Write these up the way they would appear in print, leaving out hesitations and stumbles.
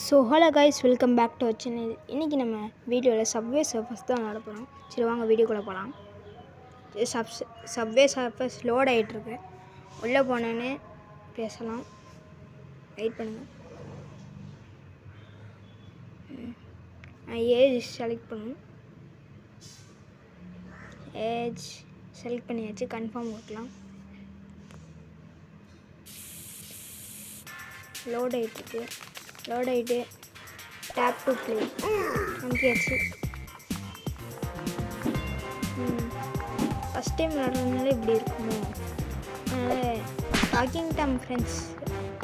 So hello guys, welcome back to our channel. இன்றைக்கி நம்ம வீடியோவில் சப்வே சர்ஃபர்ஸ் தான் விளாட போகிறோம். சரி வாங்க வீடியோக்குள்ளே போகலாம். சப்வே சர்ஃபர்ஸ் லோட் ஆகிட்டுருக்கு. உள்ளே போனேன்னு பேசலாம். வெயிட் பண்ணுங்கள். ஏஜ் செலக்ட் பண்ணணும். ஏஜ் செலக்ட் பண்ணியாச்சு. கன்ஃபார்ம் கொடுக்கலாம். லோட் ஆகிட்டுருக்கு. லோட் ஆகிட்டு டேப் டு ப்ளே அமுக்கியாச்சு. ஃபஸ்ட் டைம் விளாட்றதுனால இப்படி இருக்குமோ. அதனால் rocking Tom friends,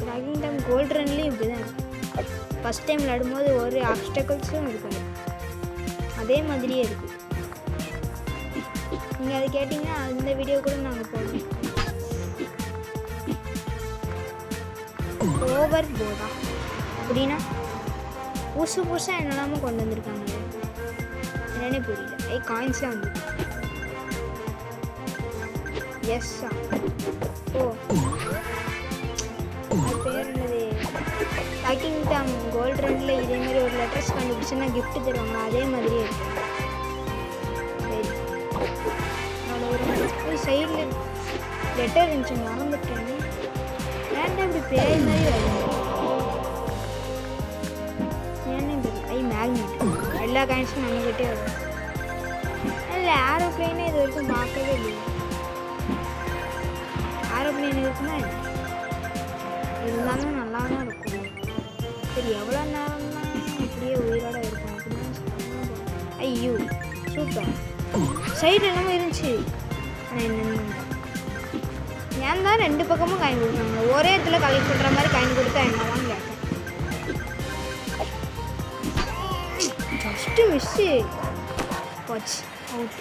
rocking Tom gold ரன்லேயும் இப்படி தான் இருக்கும். ஃபஸ்ட் டைம் விளாடும்போது ஒரு ஆப்ஸ்டக்கிள்ஸும் இருக்காது, அதே மாதிரியே இருக்குது. நீங்கள் அதை கேட்டிங்கன்னா அந்த வீடியோ கூட நாங்கள் போடுவோம். ஓவர் போர்டா அப்படின்னா புதுசாக என்னெல்லாமோ கொண்டு வந்திருக்காங்க, என்னன்னே புரியல. காயின்ஸ்லாம் வந்து எஸ்ஸா ஓ அது பேர் என்னது, ராக்கிங் டாம் கோல்டு ரன்ல இதேமாதிரி ஒரு லெட்டர்ஸ் கண்டுபிடிச்சுன்னா கிஃப்ட் தருவாங்க, அதே மாதிரியே இருக்கு. சரி சைடில் லெட்டர் இருந்துச்சு, மறந்துட்டேன். ஏன்டா இப்படி பேய் மாதிரி வருது? மேக்னெட் எல்லா காயின்ஸும் நம்மகிட்டே வரும். இல்லை ஏரோப்ளைனே இது வரைக்கும் பார்க்கவே இல்லையா? ஏரோப்ளைன் இருக்குன்னா இருந்தாலும் நல்லா தான் இருக்கும். சரி எவ்வளோ நேரம் தான் இப்படியே உயிரோட இருக்கும் அப்படின்னு. ஐயோ சூப்பர். சைடு என்னமோ இருந்துச்சு, ஆனால் என்னென்ன ஏன் தான் ரெண்டு பக்கமும் காயின் கொடுக்குறாங்க? ஒரே இடத்துல கலெக்ட் பண்ணுற மாதிரி காயின் கொடுத்தா என்னதான் கேட்டேன். ஃபஸ்ட்டு மிஸ்ஸு போச்சு, அவுட்.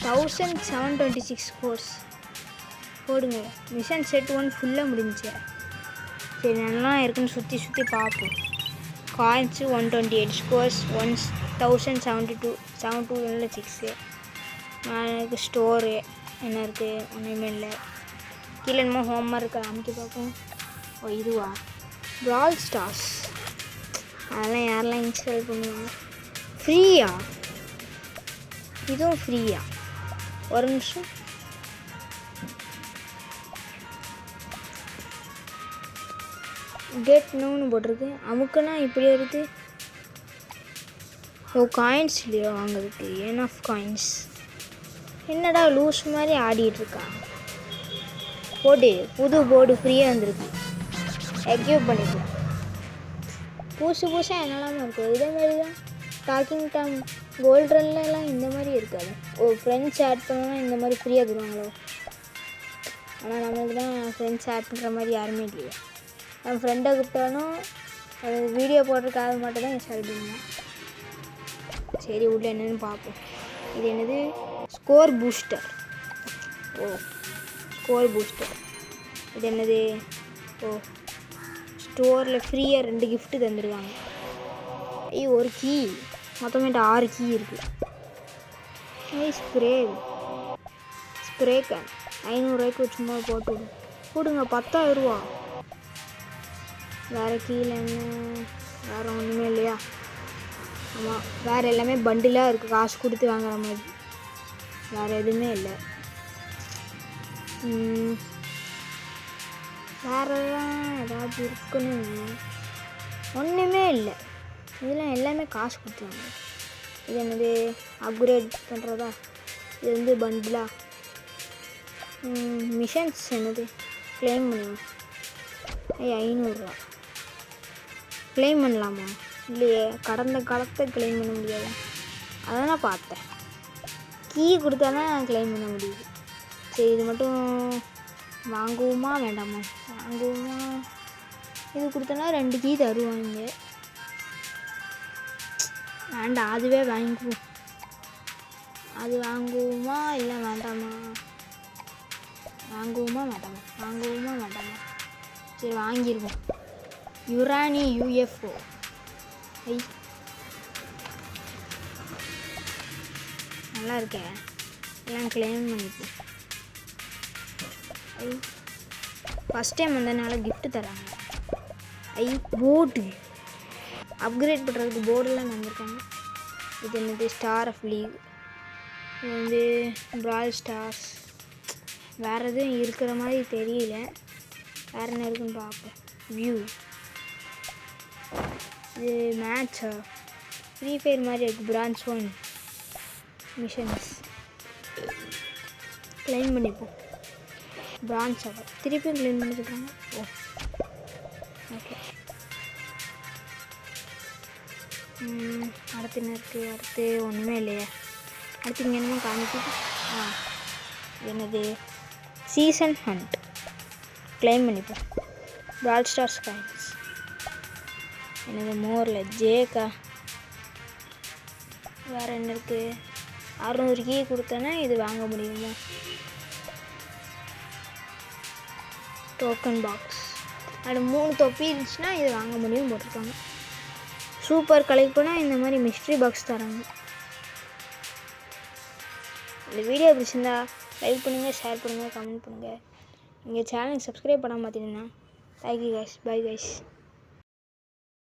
1726 ஸ்கோர்ஸ் போடுங்க. மிஷன் செட் 1 ஃபுல்லாக முடிஞ்சு. சரி நல்லா இருக்குன்னு சுற்றி சுற்றி பார்ப்போம். காயின்ஸு 128 ஸ்கோர்ஸ், 1072 எனக்கு ஸ்டோரு என்ன இருக்குது, ஒன்றுமே இல்லை. கீழே என்னமோ ஹோம்ஒர்க் அமைக்க பார்ப்போம். ஓ இதுவா, பிரால் ஸ்டார்ஸ், அதெல்லாம் யாரெல்லாம் இன்ஸ்டால் பண்ணுவாங்க? ஃப்ரீயா? இதுவும் ஃப்ரீயா? ஒரு நிமிஷம். கெட் நோன்னு போட்டிருக்கு. அமுக்குன்னா இப்படி வருது. ஓ காயின்ஸ் இல்லையோ வாங்குறதுக்கு, என் ஆஃப் காயின்ஸ். என்னடா லூஸ் மாதிரி ஆடிட்டுருக்கா. போடு, புது போர்டு ஃப்ரீயாக வந்துருக்கு, எக்யூப் பண்ணிக்கலாம். புதுசாக என்னெல்லாமல் இருக்கும். இதேமாரி தான் ராக்கிங் டாம் கோல்டு ரன்லாம் இந்த மாதிரி இருக்காது. ஓ ஃப்ரெண்ட்ஸ் ஆட் பண்ணோன்னா இந்த மாதிரி ஃப்ரீயாக தருவாங்களோ. ஆனால் நம்மளுக்கு தான் ஃப்ரெண்ட்ஸ் ஆட் பண்ணுற மாதிரி யாருமே இல்லையா. நம்ம ஃப்ரெண்டை கூப்பிட்டாலும் அது வீடியோ போடுறதுக்காக மட்டும் தான் இன்ஸ்டால் பண்ணுவோம். சரி உள்ள என்னென்னு பார்ப்போம். இது என்னது, ஸ்கோர் பூஸ்டர். ஓ ஸ்கோர் பூஸ்டர். இது என்னது, ஓ ஸ்டோரில் ஃப்ரீயாக 2 கிஃப்ட்டு தந்துருக்காங்க. ஐயோ ஒரு கீ, மொத்தமேட்டு 6 கீ இருக்குது. ஸ்ப்ரே கேன் 500 ரூபாய்க்கு சும்மா போட்டு போடுங்க. 10,000 ரூபா. வேறு கீழே என்ன, வேறு ஒன்றுமே இல்லையா? ஆமாம், வேறு எல்லாமே பண்டிலாக இருக்குது, காசு கொடுத்து வாங்குற மாதிரி. வேறு எதுவுமே இல்லை. வேறெல்லாம் ஏதாவது இருக்குன்னு ஒன்றுமே இல்லை. இதெல்லாம் எல்லாமே காசு கொடுத்துருவாங்க. இது என்னது, அப்கிரேட் பண்ணுறதா? இது வந்து பண்டிலா. மிஷன்ஸ் என்னது, கிளைம் பண்ணுவோம். 500 ரூபா கிளைம் பண்ணலாமா? இல்லையே, கடந்த காலத்தை கிளைம் பண்ண முடியாது. அதான் பார்த்தேன், கீ கொடுத்தா தான் கிளைம் பண்ண முடியுது. சரி இது மட்டும் வாங்குவோமா வேண்டாமா? வாங்குவோமா. இது கொடுத்தோன்னா 2 கீ தருவாங்க. வேண்டாம், அதுவே வாங்கிக்குவோம். அது வாங்குவோமா இல்லை வேண்டாமா? வாங்குவோமா வேண்டாமா? சரி வாங்கிடுவோம். யுரானி UFO. நல்லா இருக்கேன், எல்லாம் கிளைம் பண்ணிப்போம். ஃபஸ்ட் டைம் வந்ததுனால கிஃப்ட் தராங்க. போர்டு அப்கிரேட் பண்ணுறதுக்கு போர்டெல்லாம் தந்துருக்காங்க. இது என்னது ஸ்டார் ஆஃப் லீக், இது வந்து பிரால் ஸ்டார்ஸ். வேறு எதுவும் இருக்கிற மாதிரி தெரியல. வேறு என்ன இருக்குன்னு பார்ப்போம். வியூ இது மேட்சா ஃப்ரீ ஃபயர் மாதிரி இருக்குது. பிரான்ச் 1 மிஷன்ஸ் க்ளைம் பண்ணிப்போம். பிரான்ச் அவர் திருப்பியும் க்ளைம் பண்ணி சொல்கிறாங்க. ஓ ஓகே. அடுத்து என்ன இருக்குது? அடுத்து ஒன்றுமே இல்லையே. அடுத்து இங்கே என்னமோ காமிக்குது. என்னது சீசன் ஹண்ட் க்ளைம் பண்ணிப்போம். பிரால் ஸ்டார்ஸ் காயின்ஸ். என்னது மோரில் ஜேக்கா. வேறு என்ன இருக்குது? 600 கீ கொடுத்தேன்னா இது வாங்க முடியுமா? Token box. அதில் 3 தொப்பி இருந்துச்சுன்னா இது வாங்க முடியும் போட்டிருக்காங்க. சூப்பர் கலெக்ட் பண்ணால் இந்த மாதிரி மிஸ்ட்ரி பாக்ஸ் தராங்க. இந்த வீடியோ பிடிச்சிருந்தா லைக் பண்ணுங்கள், ஷேர் பண்ணுங்கள், கமெண்ட் பண்ணுங்கள். எங்கள் சேனலுக்கு சப்ஸ்கிரைப் பண்ணாமல் பார்த்தீங்கன்னா தேங்க்யூ கைஸ். Bye guys.